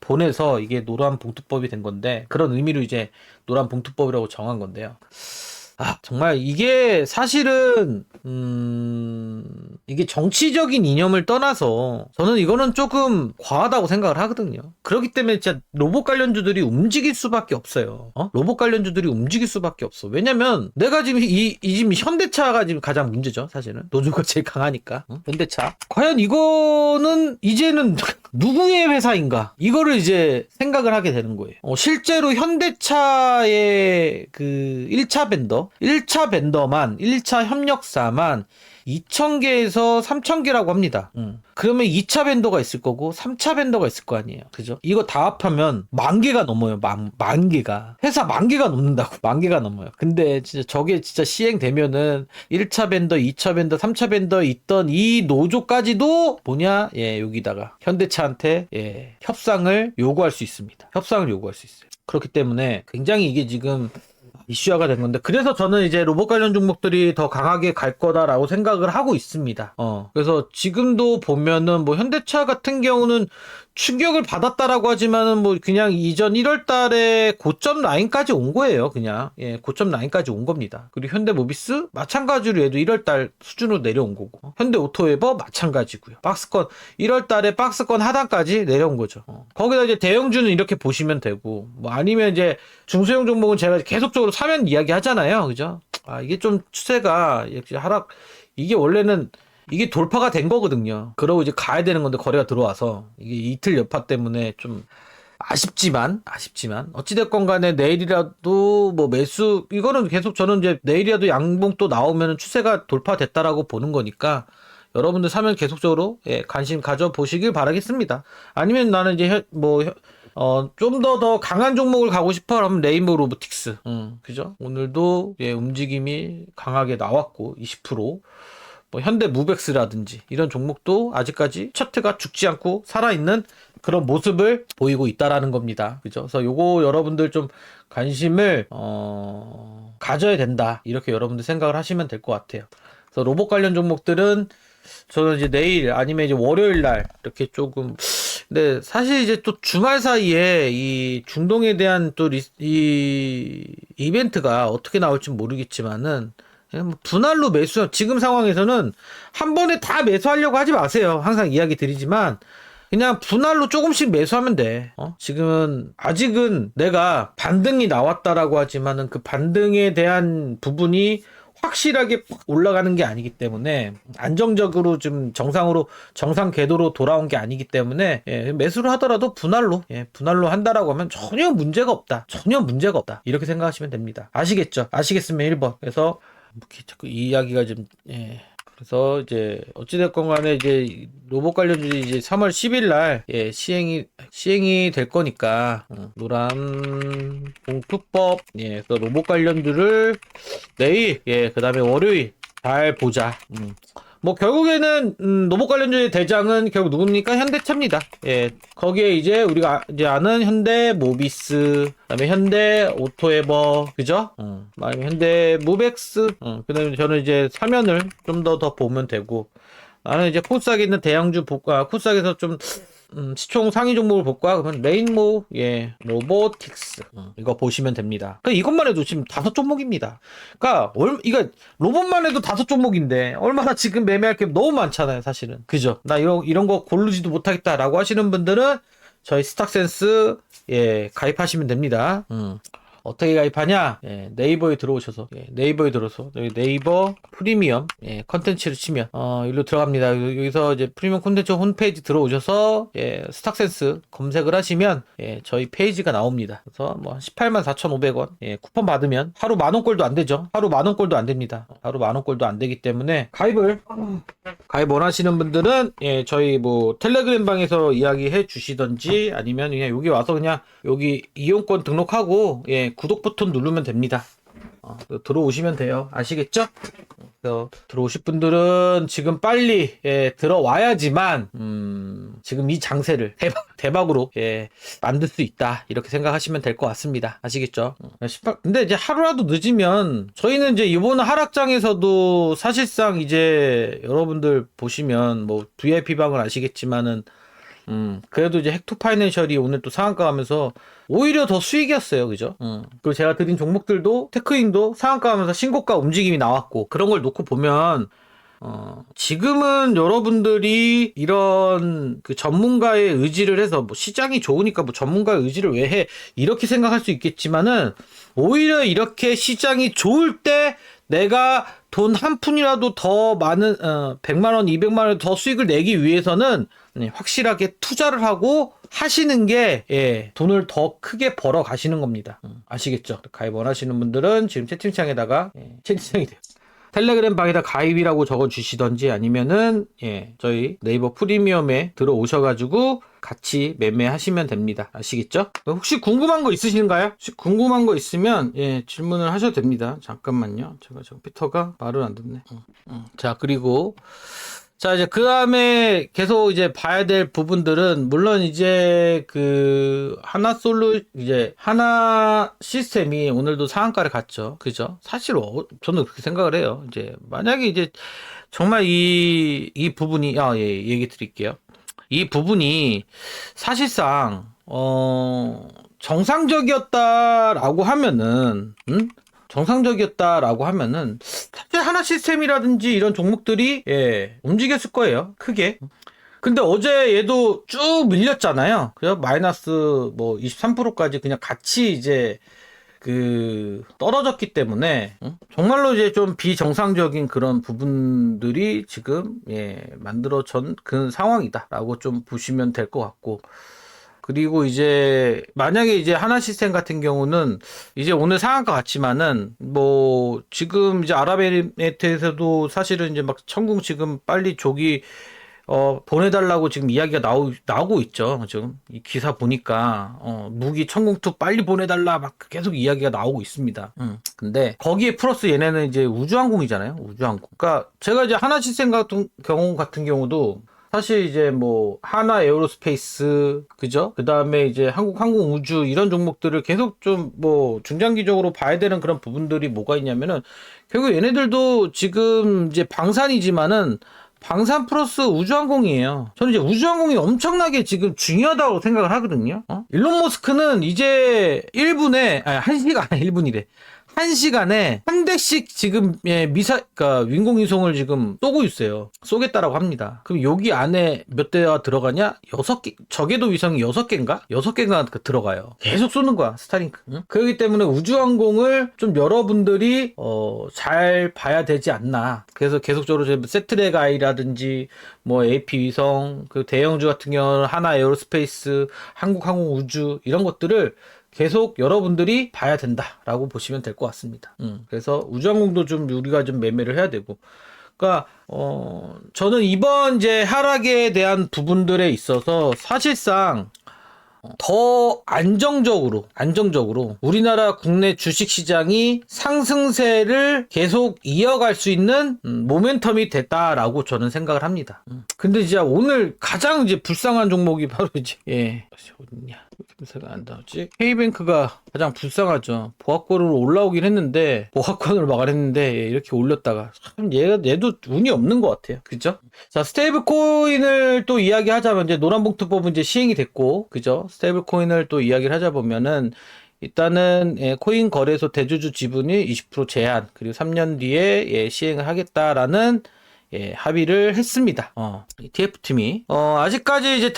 보내서 이게 노란 봉투법이 된 건데, 그런 의미로 이제 노란 봉투법이라고 정한 건데요. 정말 이게 사실은 이게 정치적인 이념을 떠나서 저는 이거는 조금 과하다고 생각을 하거든요. 그렇기 때문에 진짜 로봇 관련주들이 움직일 수밖에 없어요. 로봇 관련주들이 움직일 수밖에 없어. 왜냐면 내가 지금 지금 현대차가 지금 가장 문제죠. 사실은 노조가 제일 강하니까. 현대차. 과연 이거는 이제는 누구의 회사인가? 이거를 이제 생각을 하게 되는 거예요. 실제로 현대차의 그 1차 벤더만 1차 협력사만 2,000개에서 3,000개라고 합니다. 그러면 2차 벤더가 있을 거고 3차 벤더가 있을 거 아니에요. 그죠? 이거 다 합하면 10,000개가 넘어요. 만 개가. 회사 10,000개가 넘는다고. 10,000개가 넘어요. 근데 진짜 저게 진짜 시행되면은 1차 벤더, 2차 벤더, 3차 벤더에 있던 이 노조까지도 뭐냐? 예, 여기다가 현대차한테 협상을 요구할 수 있습니다. 협상을 요구할 수 있어요. 그렇기 때문에 굉장히 이게 지금 이슈화가 된 건데, 그래서 저는 이제 로봇 관련 종목들이 더 강하게 갈 거다라고 생각을 하고 있습니다. 그래서 지금도 보면은 뭐 현대차 같은 경우는 충격을 받았다라고 하지만은 뭐 그냥 이전 1월 달에 고점 라인까지 온 거예요. 그냥. 예, 고점 라인까지 온 겁니다. 그리고 현대모비스 마찬가지로 얘도 1월 달 수준으로 내려온 거고. 현대오토웨버 마찬가지고요. 박스권 1월 달에 박스권 하단까지 내려온 거죠. 거기다 이제 대형주는 이렇게 보시면 되고, 뭐 아니면 이제 중소형 종목은 제가 계속적으로 사면 이야기 하잖아요. 그죠? 이게 좀 추세가 이게 원래는 이게 돌파가 된 거거든요. 그러고 이제 가야 되는 건데 거래가 들어와서 이게 이틀 여파 때문에 좀 아쉽지만 어찌됐건 간에 내일이라도 뭐 매수, 이거는 계속 저는 이제 내일이라도 양봉 또 나오면 추세가 돌파됐다라고 보는 거니까 여러분들 사면 계속적으로 관심 가져보시길 바라겠습니다. 아니면 나는 이제 좀 더 강한 종목을 가고 싶어 하면 레인보우 로보틱스. 그죠? 오늘도 움직임이 강하게 나왔고 20%. 뭐 현대 무벡스라든지 이런 종목도 아직까지 차트가 죽지 않고 살아있는 그런 모습을 보이고 있다라는 겁니다. 그죠? 그래서 요거 여러분들 좀 관심을 가져야 된다. 이렇게 여러분들 생각을 하시면 될 것 같아요. 그래서 로봇 관련 종목들은 저는 이제 내일 아니면 이제 월요일 날 이렇게 조금, 근데 사실 이제 또 주말 사이에 이 중동에 대한 또 이 이벤트가 어떻게 나올지 모르겠지만은 뭐 분할로 지금 상황에서는 한 번에 다 매수하려고 하지 마세요. 항상 이야기 드리지만 그냥 분할로 조금씩 매수하면 돼. 지금은 아직은 내가 반등이 나왔다라고 하지만은 그 반등에 대한 부분이 확실하게 올라가는 게 아니기 때문에, 안정적으로 좀 정상 궤도로 돌아온 게 아니기 때문에 매수를 하더라도 분할로 한다라고 하면 전혀 문제가 없다. 이렇게 생각하시면 됩니다. 아시겠죠? 아시겠으면 1번. 그래서 자꾸 이 이야기가 좀 그래서 이제 어찌됐건 간에 이제 로봇 관련주들이 이제 3월 10일 날 시행이 될 거니까 노란 봉투법 그래서 로봇 관련주를 내일 그다음에 월요일 잘 보자. 뭐 결국에는 로봇 관련주의 대장은 결국 누굽니까? 현대차입니다. 거기에 이제 우리가 이제 아는 현대모비스, 그다음에 현대오토에버, 그죠? 아니면 현대무벡스, 그다음에 저는 이제 사면을 좀 더 보면 되고, 나는 이제 코스닥에 있는 대형주 코스닥에서 좀 시총 상위 종목을 볼 거야. 그러면 레인보우, 예, 로보틱스. 이거 보시면 됩니다. 그러니까 이것만 해도 지금 5종목입니다. 그러니까, 이거 로봇만 해도 5종목인데, 얼마나 지금 매매할 게 너무 많잖아요, 사실은. 그죠? 나 이런 거 고르지도 못하겠다라고 하시는 분들은 저희 스탁센스, 예, 가입하시면 됩니다. 어떻게 가입하냐? 예, 네이버에 들어오셔서, 예, 네이버에 들어서 여기 네이버 프리미엄, 예, 컨텐츠를 치면 일로 들어갑니다. 여기서 이제 프리미엄 콘텐츠 홈페이지 들어오셔서, 예, 스탁센스 검색을 하시면, 예, 저희 페이지가 나옵니다. 그래서 뭐 184,500원, 예, 쿠폰 받으면 하루 10,000원꼴도 안 되죠. 하루 10,000원꼴도 안 됩니다. 하루 10,000원꼴도 안 되기 때문에 가입 원하시는 분들은, 예, 저희 뭐 텔레그램 방에서 이야기해 주시던지 아니면 그냥 여기 와서 그냥 여기 이용권 등록하고, 예, 구독 버튼 누르면 됩니다. 들어오시면 돼요. 아시겠죠? 그래서 들어오실 분들은 지금 빨리, 예, 들어와야지만 지금 이 장세를 대박으로, 예, 만들 수 있다, 이렇게 생각하시면 될 것 같습니다. 아시겠죠? 근데 이제 하루라도 늦으면 저희는 이제 이번 하락장에서도 사실상 이제 여러분들 보시면 뭐 VIP 방은 아시겠지만은 그래도 이제 헥토파이낸셜이 오늘 또 상한가 가면서 오히려 더 수익이었어요. 그죠? 그리고 제가 드린 종목들도 테크인도 상한가 가면서 신고가 움직임이 나왔고, 그런 걸 놓고 보면 지금은 여러분들이 이런 그 전문가의 의지를 해서 뭐 시장이 좋으니까 뭐 전문가의 의지를 왜 해? 이렇게 생각할 수 있겠지만은 오히려 이렇게 시장이 좋을 때 내가 돈 한 푼이라도 더 많은 100만 원, 200만 원 더 수익을 내기 위해서는 확실하게 투자를 하고 하시는 게, 예, 돈을 더 크게 벌어 가시는 겁니다. 아시겠죠? 가입 원하시는 분들은 지금 채팅창에다가, 예, 채팅창이 돼요. 텔레그램 방에다 가입이라고 적어 주시던지 아니면은, 예, 저희 네이버 프리미엄에 들어오셔가지고 같이 매매하시면 됩니다. 아시겠죠? 혹시 궁금한 거 있으신가요? 혹시 궁금한 거 있으면, 예, 질문을 하셔도 됩니다. 잠깐만요. 제가 컴퓨터가 말을 안 듣네. 자, 그리고 자, 이제 그 다음에 계속 이제 봐야 될 부분들은, 물론 이제 그 이제 하나 시스템이 오늘도 상한가를 갔죠. 그죠? 사실 저는 그렇게 생각을 해요. 이제 만약에 이제 정말 이 부분이, 예, 얘기 드릴게요. 이 부분이 사실상 정상적이었다라고 하면은, 정상적이었다라고 하면은 사실 하나 시스템이라든지 이런 종목들이, 예, 움직였을 거예요, 크게. 근데 어제 얘도 쭉 밀렸잖아요. 그래서 마이너스 뭐 23%까지 그냥 같이 이제 그 떨어졌기 때문에 정말로 이제 좀 비정상적인 그런 부분들이 지금, 예, 만들어진 그 상황이다라고 좀 보시면 될 것 같고, 그리고 이제 만약에 이제 하나 시스템 같은 경우는 이제 오늘 상한가 같지만은 뭐 지금 이제 아랍에미레이트에서도 사실은 이제 막 천궁 지금 빨리 조기 보내달라고 지금 이야기가 나오고 있죠. 지금 이 기사 보니까 무기 천궁2 빨리 보내달라 막 계속 이야기가 나오고 있습니다. 근데 거기에 플러스 얘네는 이제 우주항공이잖아요. 우주항공. 그러니까 제가 이제 하나 시스템 같은 경우도 사실 이제 뭐 하나 에어로스페이스, 그죠? 그 다음에 이제 한국 항공우주 이런 종목들을 계속 좀 뭐 중장기적으로 봐야 되는 그런 부분들이 뭐가 있냐면은, 결국 얘네들도 지금 이제 방산이지만은 방산 플러스 우주항공이에요. 저는 이제 우주항공이 엄청나게 지금 중요하다고 생각을 하거든요. 일론 머스크는 이제 1분에, 아니 1시간, 1분이래. 1시간에 한 대씩 지금, 예, 그러니까 인공위성을 지금 쏘고 있어요. 쏘겠다라고 합니다. 그럼 여기 안에 몇 대가 들어가냐? 6개, 저궤도 위성이 6개인가? 6개가 들어가요. 계속 쏘는 거야, 스타링크. 응? 그렇기 때문에 우주항공을 좀 여러분들이 잘 봐야 되지 않나. 그래서 계속적으로 세트랙 아이라든지 뭐 AP 위성, 그 대형주 같은 경우는 하나 에어로스페이스, 한국항공우주 이런 것들을 계속 여러분들이 봐야 된다라고 보시면 될 것 같습니다. 그래서 우주항공도 좀 우리가 좀 매매를 해야 되고, 그러니까 저는 이번 이제 하락에 대한 부분들에 있어서 사실상 더 안정적으로 우리나라 국내 주식시장이 상승세를 계속 이어갈 수 있는 모멘텀이 됐다라고 저는 생각을 합니다. 근데 이제 오늘 가장 이제 불쌍한 종목이 바로 이제, 예, 어딨냐, 기사가 안 나오지? K뱅크가 가장 불쌍하죠. 보합권으로 올라오긴 했는데 보합권으로 막아냈는데 이렇게 올렸다가 참 얘도 운이 없는 것 같아요. 그죠? 자, 스테이블 코인을 또 이야기하자면 이제 노란봉투법은 이제 시행이 됐고, 그죠? 스테이블 코인을 또 이야기를 하자 보면은 일단은 코인 거래소 대주주 지분이 20% 제한, 그리고 3년 뒤에 시행을 하겠다라는 합의를 했습니다. TF팀이. 아직까지 이제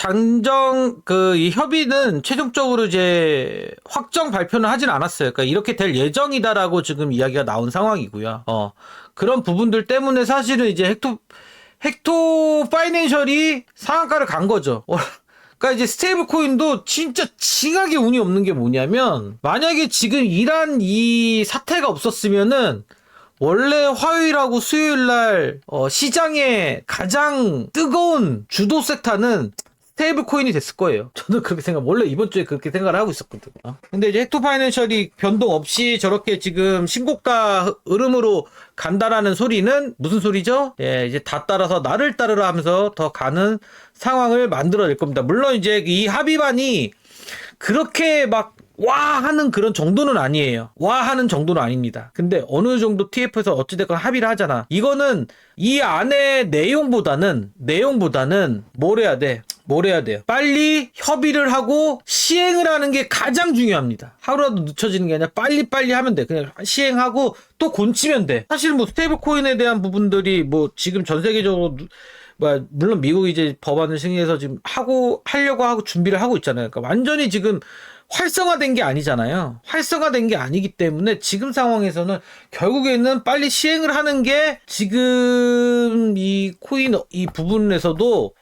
이 협의는 최종적으로 이제 확정 발표는 하진 않았어요. 그러니까 이렇게 될 예정이다라고 지금 이야기가 나온 상황이고요. 그런 부분들 때문에 사실은 이제 헥토 파이낸셜이 상한가를 간 거죠. 그러니까 이제 스테이블 코인도 진짜 징하게 운이 없는 게 뭐냐면, 만약에 지금 이란 이 사태가 없었으면은 원래 화요일하고 수요일날 시장의 가장 뜨거운 주도 섹터는 스테이블 코인이 됐을 거예요. 저는 그렇게 원래 이번 주에 그렇게 생각을 하고 있었거든요. 근데 이제 헥토 파이낸셜이 변동 없이 저렇게 지금 신고가 흐름으로 간다라는 소리는 무슨 소리죠? 이제 다 따라서 나를 따르라 하면서 더 가는 상황을 만들어낼 겁니다. 물론 이제 이 합의반이 그렇게 막 와 하는 그런 정도는 아니에요. 와 하는 정도는 아닙니다. 근데 어느 정도 TF에서 어찌됐건 합의를 하잖아. 이거는 이 안에 내용보다는 뭘 해야 돼요? 빨리 협의를 하고 시행을 하는 게 가장 중요합니다. 하루라도 늦춰지는 게 아니라 빨리 하면 돼. 그냥 시행하고 또 곤치면 돼. 사실 뭐 스테이블 코인에 대한 부분들이 뭐 지금 전 세계적으로 물론 미국이 이제 법안을 승인해서 지금 하려고 하고 준비를 하고 있잖아요. 그러니까 완전히 지금 활성화된 게 아니잖아요. 활성화된 게 아니기 때문에 지금 상황에서는 결국에는 빨리 시행을 하는 게 지금 이 코인 이 부분에서도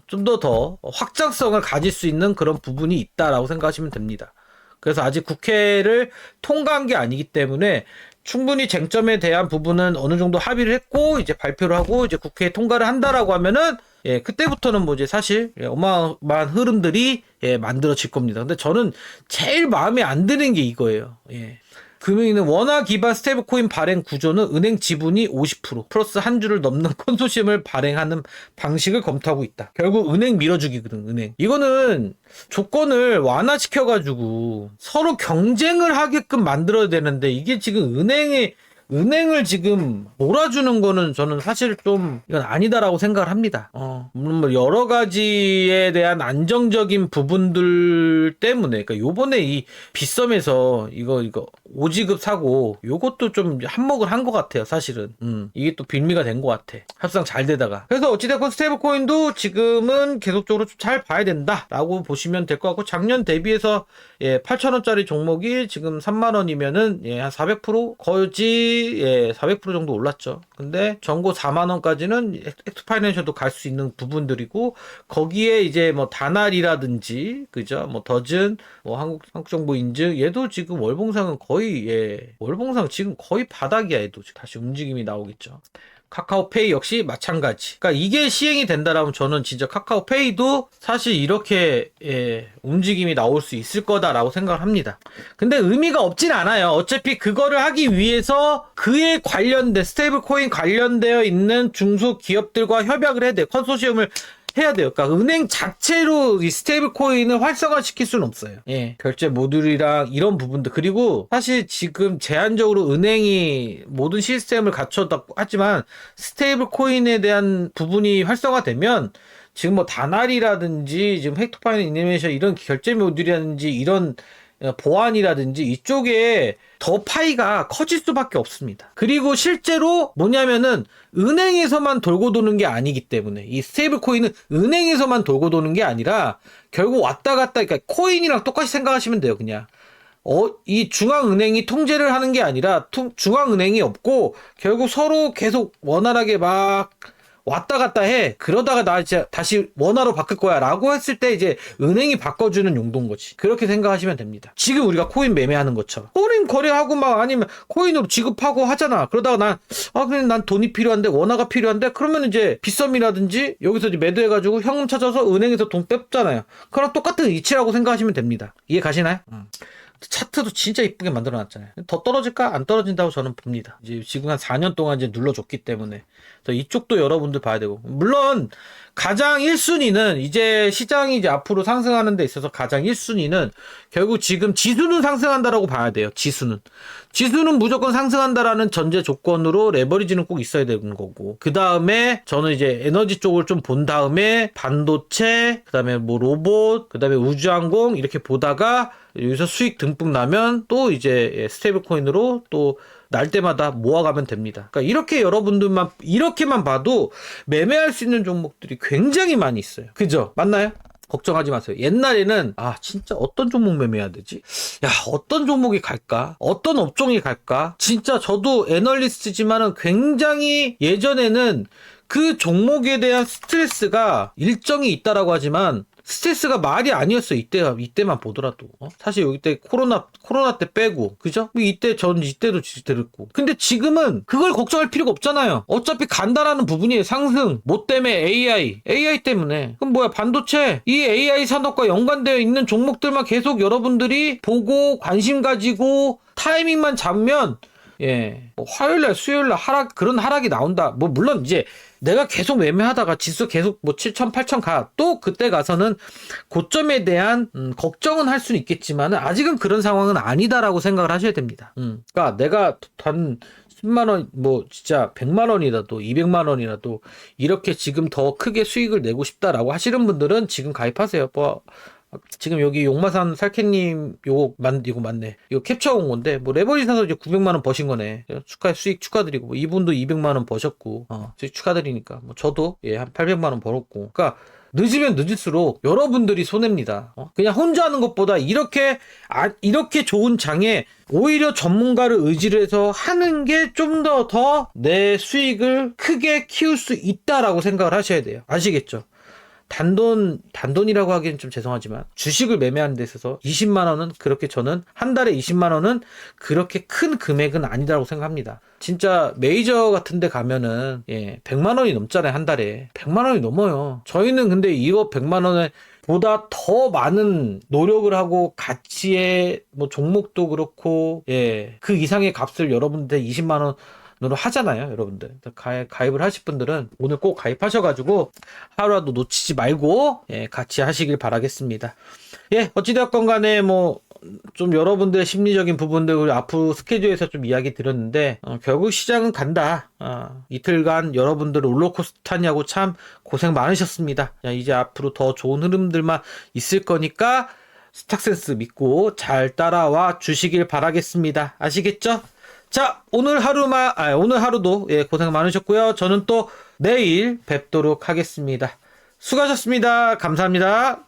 좀 더 확장성을 가질 수 있는 그런 부분이 있다라고 생각하시면 됩니다. 그래서 아직 국회를 통과한 게 아니기 때문에 충분히 쟁점에 대한 부분은 어느 정도 합의를 했고 이제 발표를 하고 이제 국회에 통과를 한다라고 하면은 그때부터는 뭐 이제 사실 어마어마한 흐름들이 만들어질 겁니다. 근데 저는 제일 마음에 안 드는 게 이거예요. 금융위는 원화 기반 스테이블 코인 발행 구조는 은행 지분이 50% 플러스 한 주를 넘는 컨소시엄을 발행하는 방식을 검토하고 있다. 결국 은행 밀어주기거든, 은행. 이거는 조건을 완화시켜가지고 서로 경쟁을 하게끔 만들어야 되는데 이게 지금 은행을 지금 몰아주는 거는 저는 사실 좀 이건 아니다라고 생각을 합니다. 물론 뭐 여러 가지에 대한 안정적인 부분들 때문에, 그러니까 요번에 이 빗썸에서 이거 5지급 사고 요것도 좀 한몫을 한 것 같아요, 사실은. 이게 또 빌미가 된 것 같아. 합상 잘 되다가. 그래서 어찌됐건 스테이블 코인도 지금은 계속적으로 좀 잘 봐야 된다라고 보시면 될 것 같고, 작년 대비해서 8,000원짜리 종목이 지금 3만원이면은 한 400% 거지 400% 정도 올랐죠. 근데 전고 4만원까지는 헥토 파이낸셜도 갈 수 있는 부분들이고, 거기에 이제 뭐 다날이라든지, 그죠? 뭐 더즌, 뭐 한국정보인증, 얘도 지금 월봉상은 월봉상 지금 거의 바닥이야, 얘도. 다시 움직임이 나오겠죠. 카카오페이 역시 마찬가지. 그러니까 이게 시행이 된다라면 저는 진짜 카카오페이도 사실 이렇게 움직임이 나올 수 있을 거다라고 생각을 합니다. 근데 의미가 없진 않아요. 어차피 그거를 하기 위해서 그에 관련된 스테이블 코인 관련되어 있는 중소기업들과 협약을 해야 돼요. 컨소시엄을 해야 돼요. 그러니까 은행 자체로 이 스테이블 코인을 활성화시킬 수는 없어요. 결제 모듈이랑 이런 부분들. 그리고 사실 지금 제한적으로 은행이 모든 시스템을 갖췄다고 하지만 스테이블 코인에 대한 부분이 활성화되면 지금 뭐 다날이라든지 지금 헥토 파이낸셜 이니메이션 이런 결제 모듈이라든지 이런 보안이라든지 이쪽에 더 파이가 커질 수밖에 없습니다. 그리고 실제로 뭐냐면은 은행에서만 돌고 도는 게 아니기 때문에 이 스테이블 코인은 은행에서만 돌고 도는 게 아니라 결국 왔다 갔다, 그러니까 코인이랑 똑같이 생각하시면 돼요. 그냥 이 중앙은행이 통제를 하는 게 아니라 중앙은행이 없고 결국 서로 계속 원활하게 막 왔다 갔다 해. 그러다가 나 이제 다시 원화로 바꿀 거야 라고 했을 때 이제 은행이 바꿔주는 용도인 거지. 그렇게 생각하시면 됩니다. 지금 우리가 코인 매매하는 것처럼 코인 거래하고 막 아니면 코인으로 지급하고 하잖아. 그러다가 그냥 난 돈이 필요한데 원화가 필요한데 그러면 이제 빗썸이라든지 여기서 이제 매도해가지고 현금 찾아서 은행에서 돈 뺐잖아요. 그랑 똑같은 이치라고 생각하시면 됩니다. 이해 가시나요? 차트도 진짜 이쁘게 만들어놨잖아요. 더 떨어질까? 안 떨어진다고 저는 봅니다. 이제 지금 한 4년 동안 이제 눌러줬기 때문에 이쪽도 여러분들 봐야 되고. 물론 가장 1순위는 이제 시장이 이제 앞으로 상승하는 데 있어서 가장 1순위는 결국 지금 지수는 상승한다라고 봐야 돼요. 지수는 무조건 상승한다라는 전제 조건으로 레버리지는 꼭 있어야 되는 거고, 그 다음에 저는 이제 에너지 쪽을 좀 본 다음에 반도체, 그 다음에 뭐 로봇, 그 다음에 우주항공 이렇게 보다가 여기서 수익 듬뿍 나면 또 이제 스테이블 코인으로 또 날 때마다 모아가면 됩니다. 그러니까 이렇게 여러분들만 이렇게만 봐도 매매할 수 있는 종목들이 굉장히 많이 있어요. 그죠? 맞나요? 걱정하지 마세요. 옛날에는 진짜 어떤 종목 매매해야 되지? 야, 어떤 종목이 갈까? 어떤 업종이 갈까? 진짜 저도 애널리스트지만은 굉장히 예전에는 그 종목에 대한 스트레스가 일정이 있다라고 하지만 스트레스가 말이 아니었어. 이때만 보더라도. 사실 여기 때 코로나 때 빼고, 그죠? 이때도 들었고. 근데 지금은 그걸 걱정할 필요가 없잖아요. 어차피 간다라는 부분이에요. 상승. 뭐 때문에? AI 때문에. 그럼 뭐야? 반도체. 이 AI 산업과 연관되어 있는 종목들만 계속 여러분들이 보고 관심 가지고 타이밍만 잡으면, 뭐 화요일날, 수요일날 그런 하락이 나온다. 뭐, 물론 이제 내가 계속 매매하다가 지수 계속 뭐 7천, 8천 가. 또 그때 가서는 고점에 대한 걱정은 할 수는 있겠지만 아직은 그런 상황은 아니다라고 생각을 하셔야 됩니다. 그러니까 내가 단 10만 원, 뭐 진짜 100만 원이라도 200만 원이라도 이렇게 지금 더 크게 수익을 내고 싶다라고 하시는 분들은 지금 가입하세요. 뭐 지금 여기 용마산 살케님 이거 맞네. 이거 캡처 온 건데 뭐 레버리지 사서 이제 900만 원 버신 거네. 수익 축하드리고, 뭐 이분도 200만 원 버셨고, 수익 축하드리니까 뭐 저도 한 800만 원 벌었고. 그러니까 늦으면 늦을수록 여러분들이 손해입니다. 그냥 혼자 하는 것보다 이렇게 좋은 장에 오히려 전문가를 의지를 해서 하는 게 좀 더 내 수익을 크게 키울 수 있다라고 생각을 하셔야 돼요. 아시겠죠? 단돈이라고 하기엔 좀 죄송하지만 주식을 매매하는 데 있어서 20만 원은 그렇게, 저는 한 달에 20만 원은 그렇게 큰 금액은 아니다라고 생각합니다. 진짜 메이저 같은 데 가면은 100만 원이 넘잖아요. 한 달에 100만 원이 넘어요. 저희는 근데 이거 100만 원에 보다 더 많은 노력을 하고 가치의 뭐 종목도 그렇고 그 이상의 값을 여러분들 20만 원 으로 하잖아요. 여러분들 가입을 하실 분들은 오늘 꼭 가입하셔가지고 하루라도 놓치지 말고 같이 하시길 바라겠습니다. 어찌되었건 간에 뭐 좀 여러분들의 심리적인 부분들 우리 앞으로 스케줄에서 좀 이야기 드렸는데 결국 시장은 간다. 이틀간 여러분들 롤러코스터 타냐고 참 고생 많으셨습니다. 이제 앞으로 더 좋은 흐름들만 있을 거니까 스탁센스 믿고 잘 따라와 주시길 바라겠습니다. 아시겠죠? 자, 오늘 하루도 고생 많으셨고요. 저는 또 내일 뵙도록 하겠습니다. 수고하셨습니다. 감사합니다.